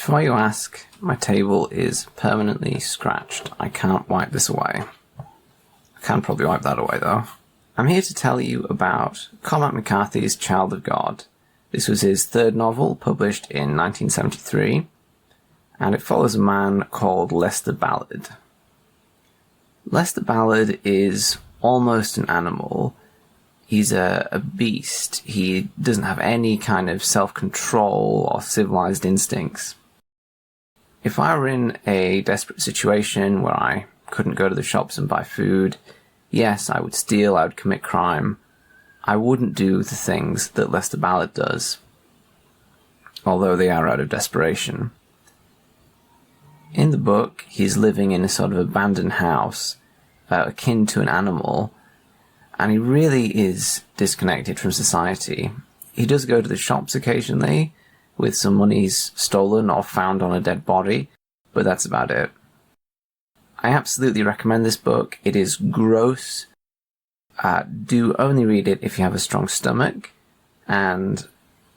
Before you ask, my table is permanently scratched. I can't wipe this away. I can probably wipe that away though. I'm here to tell you about Cormac McCarthy's Child of God. This was his third novel, published in 1973, and it follows a man called Lester Ballard. Lester Ballard is almost an animal. He's a beast. He doesn't have any kind of self-control or civilized instincts. If I were in a desperate situation where I couldn't go to the shops and buy food, yes, I would steal, I would commit crime. I wouldn't do the things that Lester Ballard does, although they are out of desperation. In the book, he's living in a sort of abandoned house, akin to an animal, and he really is disconnected from society. He does go to the shops occasionally, with some monies stolen or found on a dead body, but that's about it. I absolutely recommend this book. It is gross. Do only read it if you have a strong stomach, and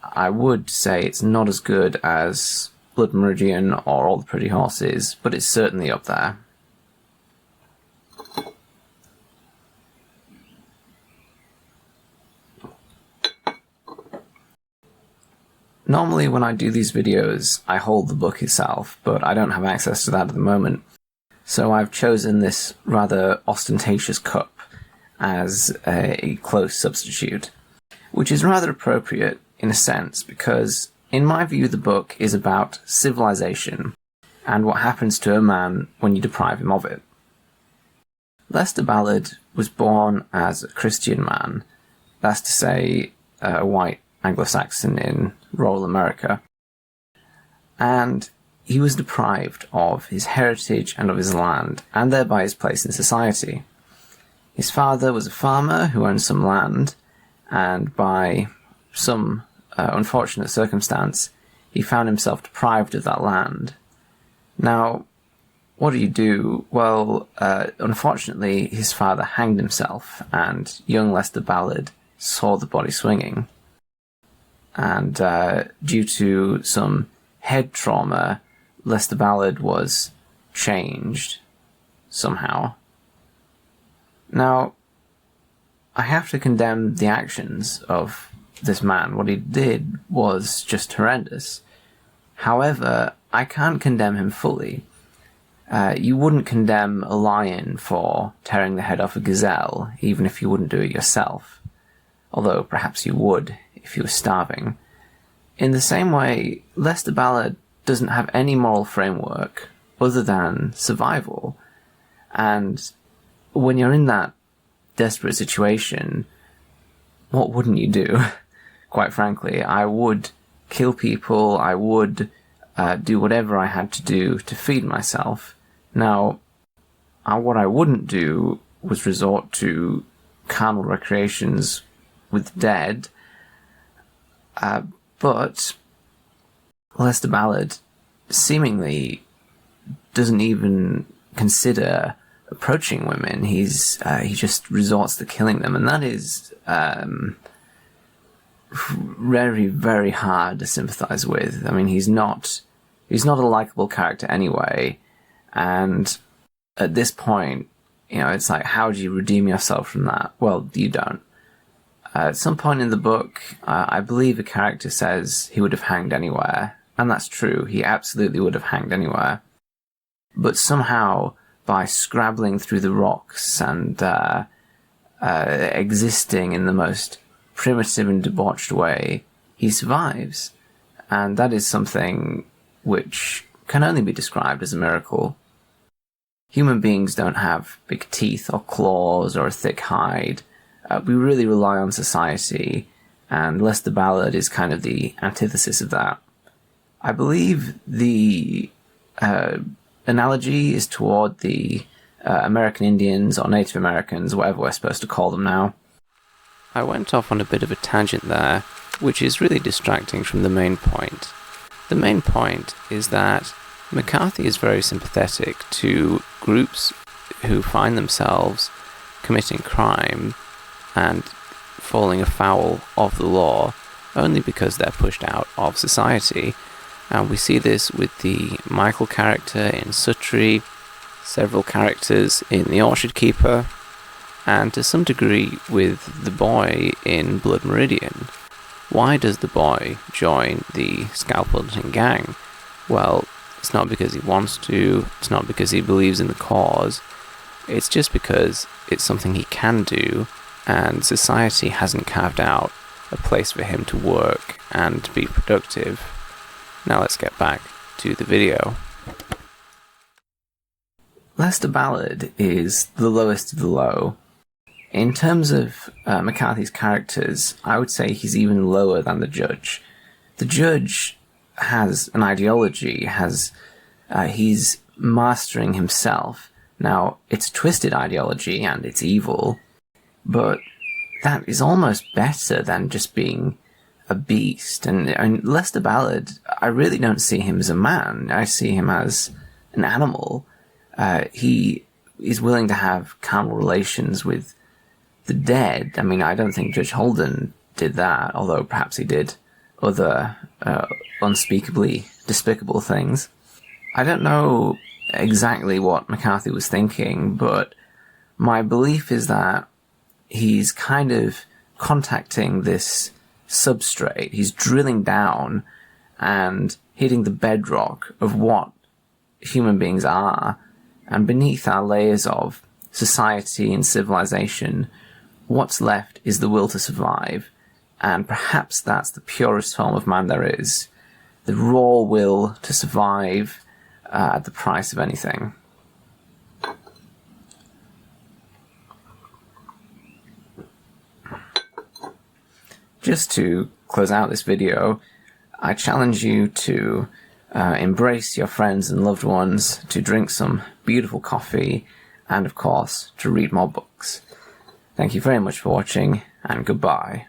I would say it's not as good as Blood Meridian or All the Pretty Horses, but it's certainly up there. Normally when I do these videos, I hold the book itself, but I don't have access to that at the moment. So I've chosen this rather ostentatious cup as a close substitute, which is rather appropriate in a sense, because in my view the book is about civilization and what happens to a man when you deprive him of it. Lester Ballard was born as a Christian man, that's to say a white Anglo-Saxon in rural America, and he was deprived of his heritage and of his land, and thereby his place in society. His father was a farmer who owned some land, and by some unfortunate circumstance, he found himself deprived of that land. Now, what do you do? Well, unfortunately, his father hanged himself, and young Lester Ballard saw the body swinging. And due to some head trauma, Lester Ballard was changed somehow. Now, I have to condemn the actions of this man. What he did was just horrendous. However, I can't condemn him fully. You wouldn't condemn a lion for tearing the head off a gazelle, even if you wouldn't do it yourself. Although perhaps you would if you were starving. In the same way, Lester Ballard doesn't have any moral framework other than survival. And when you're in that desperate situation, what wouldn't you do? Quite frankly, I would kill people, I would do whatever I had to do to feed myself. Now, what I wouldn't do was resort to carnal recreations with the dead, but Lester Ballard seemingly doesn't even consider approaching women. He just resorts to killing them, and that is very, very hard to sympathize with. I mean, he's not a likable character anyway, and at this point, it's like, how do you redeem yourself from that? Well, you don't. At some point in the book, I believe a character says he would have hanged anywhere, and that's true, he absolutely would have hanged anywhere. But somehow, by scrabbling through the rocks and existing in the most primitive and debauched way, he survives. And that is something which can only be described as a miracle. Human beings don't have big teeth or claws or a thick hide. We really rely on society, and Lester Ballard is kind of the antithesis of that. I believe the analogy is toward the American Indians or Native Americans, whatever we're supposed to call them now. I went off on a bit of a tangent there, which is really distracting from the main point. The main point is that McCarthy is very sympathetic to groups who find themselves committing crime and falling afoul of the law only because they're pushed out of society. And we see this with the Michael character in Suttree, several characters in The Orchard Keeper, and to some degree with the boy in Blood Meridian. Why does the boy join the scalp hunting gang? Well, it's not because he wants to, it's not because he believes in the cause, it's just because it's something he can do, and society hasn't carved out a place for him to work and to be productive. Now let's get back to the video. Lester Ballard is the lowest of the low. In terms of McCarthy's characters, I would say he's even lower than the judge. The judge has an ideology, he's mastering himself. Now, it's a twisted ideology and it's evil, but that is almost better than just being a beast. And Lester Ballard, I really don't see him as a man. I see him as an animal. He is willing to have carnal relations with the dead. I mean, I don't think Judge Holden did that, although perhaps he did other unspeakably despicable things. I don't know exactly what McCarthy was thinking, but my belief is that he's kind of contacting this substrate. He's drilling down and hitting the bedrock of what human beings are, and beneath our layers of society and civilization, what's left is the will to survive, and perhaps that's the purest form of man there is. The raw will to survive at the price of anything. Just to close out this video, I challenge you to embrace your friends and loved ones, to drink some beautiful coffee, and of course, to read more books. Thank you very much for watching, and goodbye.